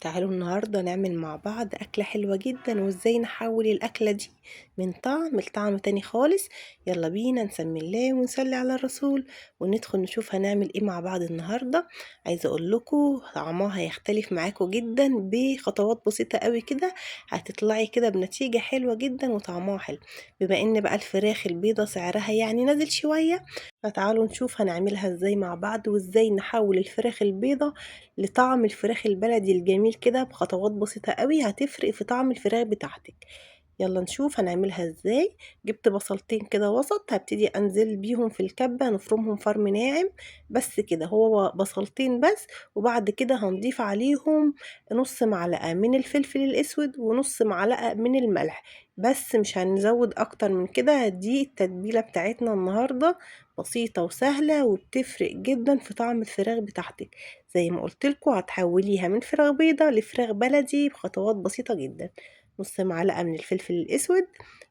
تعالوا النهاردة نعمل مع بعض أكلة حلوة جدا، وإزاي نحول الأكلة دي من طعم لطعم تاني خالص. يلا بينا نسمي الله ونصلي على الرسول وندخل نشوف هنعمل ايه مع بعض النهاردة. عايزة اقول لكم طعمها هيختلف معاكم جدا بخطوات بسيطة قوي كده، هتطلعي كده بنتيجة حلوة جدا وطعمها حلو. بما ان بقى الفراخ البيضة سعرها يعني نزل شوية، فتعالوا نشوف هنعملها ازاي مع بعض، وازاي نحول الفراخ البيضة لطعم الفراخ البلدي الجميل كده بخطوات بسيطة قوي، هتفرق في طعم الفراخ بتاعتك. يلا نشوف هنعملها ازاي. جبت بصلتين كده وسط، هبتدي انزل بيهم في الكبة نفرمهم فرم ناعم. بس كده هو بصلتين بس. وبعد كده هنضيف عليهم نص معلقة من الفلفل الاسود ونص معلقة من الملح، بس مش هنزود اكتر من كده. دي التتبيلة بتاعتنا النهاردة، بسيطة وسهلة وبتفرق جدا في طعم الفراخ بتاعتك. زي ما قلتلكوا هتحوليها من فراخ بيضة لفراخ بلدي بخطوات بسيطة جدا. نص معلقة من الفلفل الأسود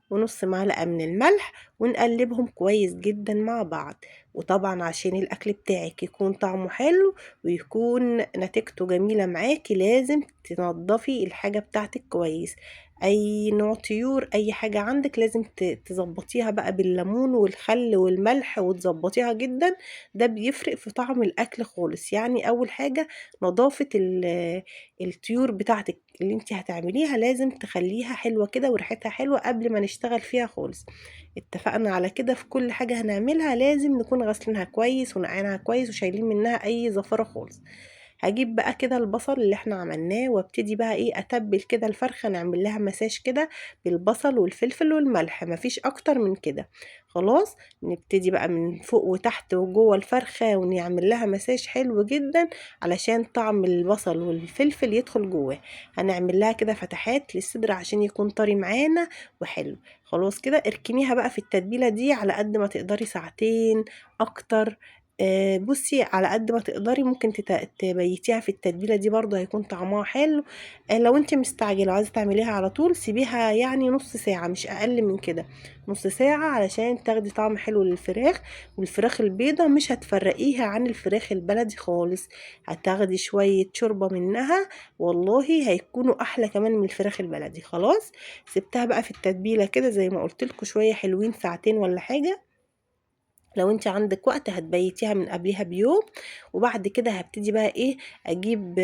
ونص معلقة من الملح، ونقلبهم كويس جدا مع بعض. وطبعا عشان الأكل بتاعك يكون طعمه حلو ويكون نتيجته جميلة معاكي، لازم تنضفي الحاجة بتاعتك كويس. اي نوع طيور، اي حاجة عندك لازم تظبطيها بقى بالليمون والخل والملح وتظبطيها جدا. ده بيفرق في طعم الاكل خالص. يعني اول حاجة نظافة الطيور بتاعتك اللي انت هتعمليها، لازم تخليها حلوة كده وريحتها حلوة قبل ما نشتغل فيها خالص. اتفقنا على كده. في كل حاجة هنعملها لازم نكون غسلينها كويس ونقعينها كويس وشايلين منها اي زفرة خالص. هجيب بقى كده البصل اللي احنا عملناه، وابتدي بقى ايه اتبل كده الفرخة، نعمل لها مساج كده بالبصل والفلفل والملح، مفيش اكتر من كده. خلاص، نبتدي بقى من فوق وتحت وجوه الفرخة ونعمل لها مساج حلو جدا علشان طعم البصل والفلفل يدخل جواه. هنعمل لها كده فتحات للصدر عشان يكون طري معانا وحلو. خلاص كده اركنيها بقى في التتبيلة دي على قد ما تقدري، ساعتين اكتر. بصي على قد ما تقدري ممكن تبيتيها في التتبيله دي، برضو هيكون طعمها حلو. لو انت مستعجله وعايزه تعمليها على طول، سيبيها يعني نص ساعه مش اقل من كده. نص ساعه علشان تاخدي طعم حلو للفراخ. والفراخ البيضه مش هتفرقيها عن الفراخ البلدي خالص، هتاخدي شويه شوربه منها، والله هيكونوا احلى كمان من الفراخ البلدي. خلاص، سبتها بقى في التتبيله كده زي ما قلت لكم شويه حلوين، ساعتين ولا حاجه. لو انت عندك وقت هتبيتيها من قبلها بيوم. وبعد كده هبتدي بقى ايه، اجيب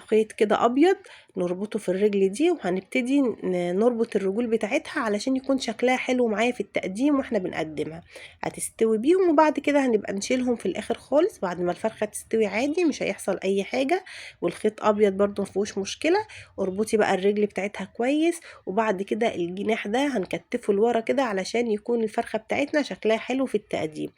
خيط كده ابيض نربطه في الرجل دي، وهنبتدي نربط الرجول بتاعتها علشان يكون شكلها حلو معايا في التقديم واحنا بنقدمها. هتستوي بيهم، وبعد كده هنبقى نشيلهم في الاخر خالص بعد ما الفرخة تستوي عادي، مش هيحصل اي حاجة. والخيط ابيض برضو مفيهوش مشكلة. اربطي بقى الرجل بتاعتها كويس، وبعد كده الجناح ده هنكتفه لورا كده علشان يكون الفرخة بتاعتنا شكلها حلو في التقديم.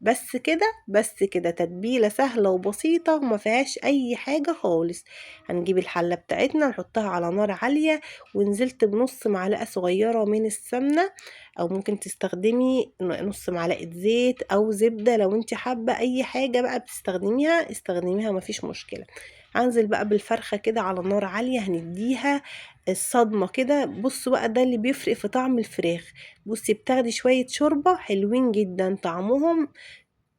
بس كده بس كده، تتبيلة سهلة وبسيطة وما فيهاش اي حاجة خالص. هنجيب الحلة بتاعتنا نحطها على نار عالية، ونزلت بنص معلقة صغيرة من السمنة، او ممكن تستخدمي نص معلقة زيت او زبدة. لو انت حابة اي حاجة بقى بتستخدميها استخدميها، مفيش مشكلة. هنزل بقى بالفرخة كده على نار عالية، هنديها الصدمة كده. بصوا بقى ده اللي بيفرق في طعم الفراخ. بصي بتاخدي شوية شوربة حلوين جدا، طعمهم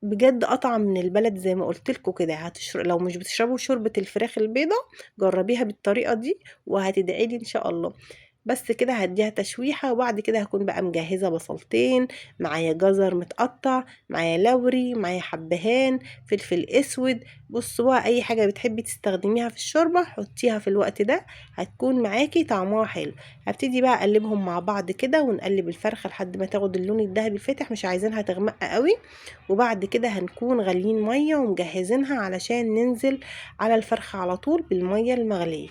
بجد اطعم من البلد. زي ما قلت لكم كده، لو مش بتشربوا شوربة الفراخ البيضة، جربيها بالطريقة دي وهتدعي لي ان شاء الله. بس كده هديها تشويحة، وبعد كده هكون بقى مجهزة بصلتين، معايا جزر متقطع، معايا لوري، معايا حبهان، فلفل اسود. بصوا بقى اي حاجة بتحبي تستخدميها في الشوربة حطيها في الوقت ده، هتكون معاكي طعمها حلو. هبتدي بقى اقلبهم مع بعض كده، ونقلب الفرخة لحد ما تاخد اللون الذهبي الفاتح، مش عايزينها تغمق قوي. وبعد كده هنكون غاليين مية ومجهزينها علشان ننزل على الفرخة على طول بالمية المغلية.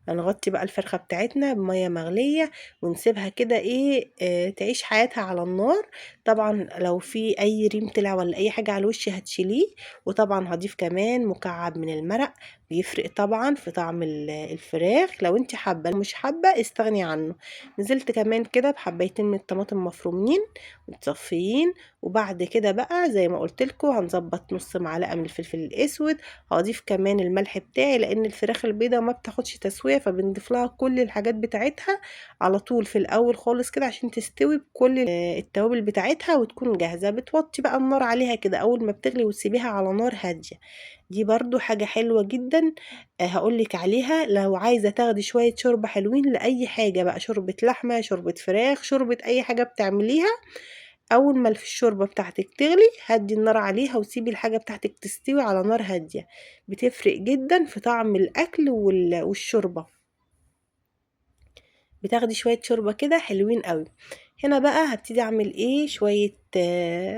هنغطي بقى الفرخة بتاعتنا بمية مغلية ونسيبها كده ايه تعيش حياتها على النار. طبعا لو في اي ريم طلع ولا اي حاجة على الوش هتشيليه. وطبعا هضيف كمان مكعب من المرق، بيفرق طبعا في طعم الفراخ. لو انت حابة، لو مش حابة استغني عنه. نزلت كمان كده بحبيتين من الطماطم مفرومين متصفيين، وبعد كده بقى زي ما قلت لكم هنظبط نص معلقه من الفلفل الاسود. هضيف كمان الملح بتاعي لان الفراخ البيضاء ما بتاخدش تسويه، فبنضيف لها كل الحاجات بتاعتها على طول في الاول خالص كده عشان تستوي بكل التوابل بتاعتها وتكون جاهزه. بتوطي بقى النار عليها كده اول ما بتغلي وتسيبيها على نار هاديه. دي برضو حاجة حلوة جدا هقولك عليها لو عايزة تاخدي شوية شوربة حلوين لأي حاجة بقى، شوربة لحمة، شوربة فراخ، شوربة أي حاجة بتعمليها. أول ما الشوربة بتاعتك تغلي هدي النار عليها وسيبي الحاجة بتاعتك تستوي على نار هادية. بتفرق جدا في طعم الأكل والشوربة. بتاخدي شوية شوربة كده حلوين قوي. هنا بقى هبتدي اعمل ايه شوية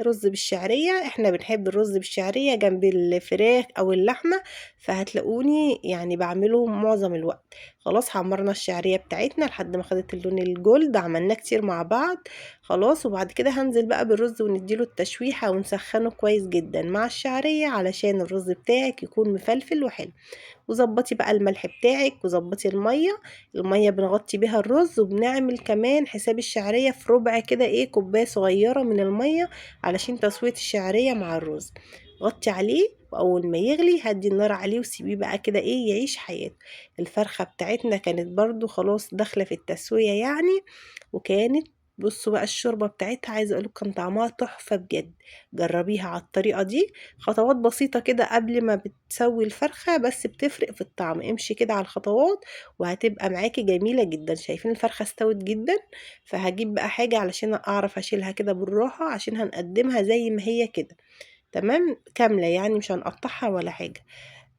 رز بالشعرية. احنا بنحب الرز بالشعرية جنب الفراخ او اللحمة، فهتلاقوني يعني بعمله معظم الوقت. خلاص حمرنا الشعرية بتاعتنا لحد ما خدت اللون الجولد، عملناه كتير مع بعض خلاص. وبعد كده هنزل بقى بالرز ونديله التشويحة ونسخنه كويس جدا مع الشعرية علشان الرز بتاعك يكون مفلفل وحلو. وظبطي بقى الملح بتاعك وظبطي المية بنغطي بيها الرز، وبنعمل كمان حساب الشعرية في ربع كده ايه كوباية صغيرة من المية علشان تسوية الشعرية مع الرز. غطي عليه واول ما يغلي هدي النار عليه وسيبيه بقى كده ايه يعيش حياته. الفرخة بتاعتنا كانت برضو خلاص داخلة في التسوية يعني، وكانت بصوا بقى الشوربة بتاعتها عايزة اقولك كان طعمها تحفة بجد. جربيها على الطريقة دي. خطوات بسيطة كده قبل ما بتسوي الفرخة بس بتفرق في الطعم. امشي كده على الخطوات وهتبقى معاكي جميلة جدا. شايفين الفرخة استوت جدا، فهجيب بقى حاجة علشان اعرف اشيلها كده بالراحة عشان هنقدمها زي ما هي كده تمام كاملة يعني مش هنقطعها ولا حاجة.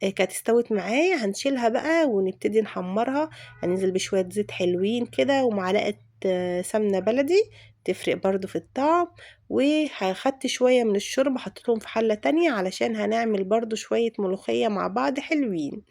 كانت استوت معايا هنشيلها بقى ونبتدي نحمرها. هننزل بشوية زيت حلوين كده ومعلقة سمنة بلدي تفرق برضو في الطعم. وهاخدت شوية من الشوربة حطيتهم في حلة تانية علشان هنعمل برضو شوية ملوخية مع بعض حلوين.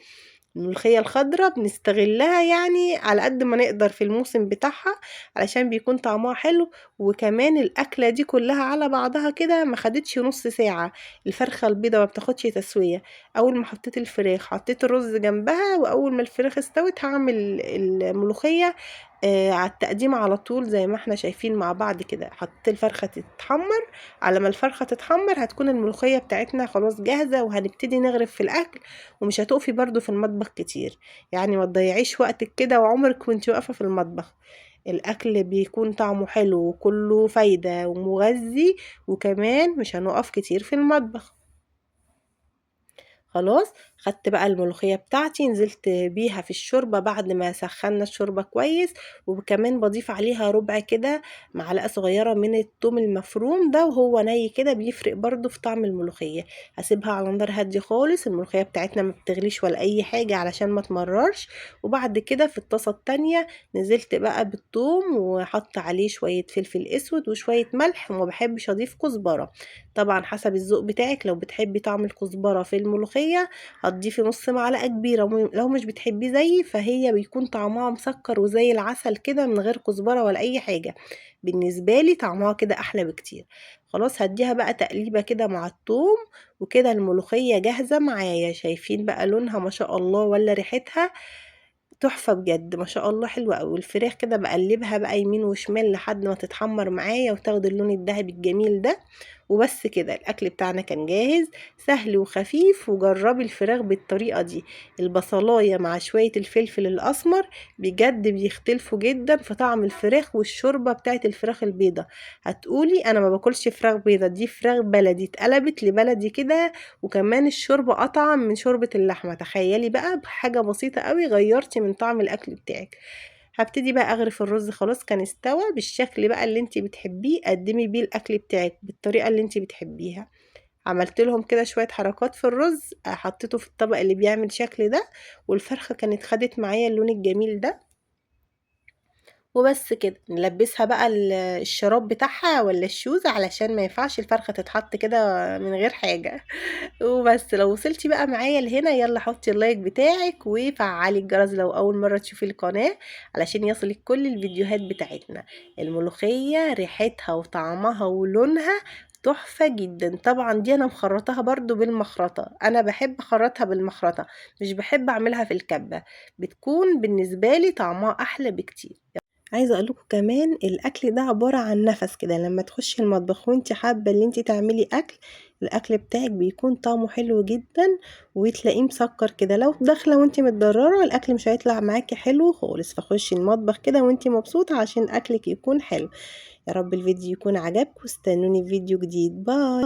الملوخية الخضراء بنستغلها يعني على قد ما نقدر في الموسم بتاعها علشان بيكون طعمها حلو. وكمان الأكلة دي كلها على بعضها كده ما خدتش نص ساعة. الفرخة البيضة ما بتاخدش تسوية. أول ما حطيت الفراخ حطيت الرز جنبها، وأول ما الفراخ استوت هعمل الملوخية على التقديم على طول زي ما احنا شايفين مع بعض كده. حطيت الفرخة تتحمر، على ما الفرخة تتحمر هتكون الملوخية بتاعتنا خلاص جاهزة وهنبتدي نغرف في الأكل. ومش هتقفي برضو في المطبخ كتير يعني ما تضيعيش وقتك كده وعمرك وانت واقفة في المطبخ. الأكل بيكون طعمه حلو وكله فايدة ومغذي، وكمان مش هنقف كتير في المطبخ. خلاص خدت بقى الملوخية بتاعتي نزلت بيها في الشوربة بعد ما سخنا الشوربة كويس، وكمان بضيف عليها ربع كده معلقة صغيرة من الثوم المفروم ده وهو ني كده بيفرق برضو في طعم الملوخية. هسيبها على نار هادية خالص. الملوخية بتاعتنا ما بتغليش ولا اي حاجة علشان ما تمررش. وبعد كده في الطاسة التانية نزلت بقى بالثوم وحط عليه شوية فلفل اسود وشوية ملح، وما بحبش اضيف كزبرة. طبعا حسب الذوق بتاعك، لو بتحبي طعم الكزبرة في الملوخية هتضيفي نص معلقة كبيرة، لو مش بتحبيه زيي فهي بيكون طعمها مسكر وزي العسل كده من غير كزبرة ولا اي حاجة. بالنسبة لي طعمها كده احلى بكتير. خلاص هديها بقى تقليبة كده مع الثوم، وكده الملوخية جاهزة معايا. شايفين بقى لونها ما شاء الله ولا ريحتها تحفة بجد ما شاء الله حلوة قوي. الفراخ كده بقلبها بقى يمين وشمال لحد ما تتحمر معايا وتاخد اللون الذهبي الجميل ده. وبس كده الأكل بتاعنا كان جاهز سهل وخفيف. وجربي الفراخ بالطريقة دي. البصلاية مع شوية الفلفل الأسمر بجد بيختلفوا جدا في طعم الفراخ والشوربة بتاعت الفراخ البيضة. هتقولي أنا ما باكلش فراخ بيضة، دي فراخ بلدي اتقلبت لبلدي كده، وكمان الشوربة أطعم من شوربة اللحمة. تخيلي بقى بحاجة بسيطة قوي غيرتي من طعم الأكل بتاعك. هبتدي بقى اغرف الرز خلاص كان استوى بالشكل بقى اللي انت بتحبيه. قدمي بيه الاكل بتاعك بالطريقه اللي انت بتحبيها. عملت لهم كده شويه حركات في الرز حطيته في الطبق اللي بيعمل شكل ده، والفرخه كانت خدت معايا اللون الجميل ده. وبس كده نلبسها بقى الشراب بتاعها ولا الشوز علشان ما ينفعش الفرخه تتحط كده من غير حاجه. وبس لو وصلتي بقى معايا لهنا يلا حطي اللايك بتاعك وفعلي الجرس لو اول مرة تشوفي القناة علشان يصلك كل الفيديوهات بتاعتنا. الملوخية ريحتها وطعمها ولونها تحفة جدا. طبعا دي انا مخرطاها برضو بالمخرطة، انا بحب اخرطها بالمخرطة مش بحب اعملها في الكبة. بتكون بالنسبة لي طعمها احلى بكتير. عايزة اقول لكم كمان الاكل ده عبارة عن نفس كده، لما تخشي المطبخ وانت حابة ان انت تعملي اكل، الاكل بتاعك بيكون طعمه حلو جدا وتلاقيه مسكر كده. لو داخلة وانت متضررة الاكل مش هيطلع معاكي حلو خالص، فخشي المطبخ كده وانت مبسوطة عشان اكلك يكون حلو. يا رب الفيديو يكون عجبكم، استنوني في فيديو جديد. باي.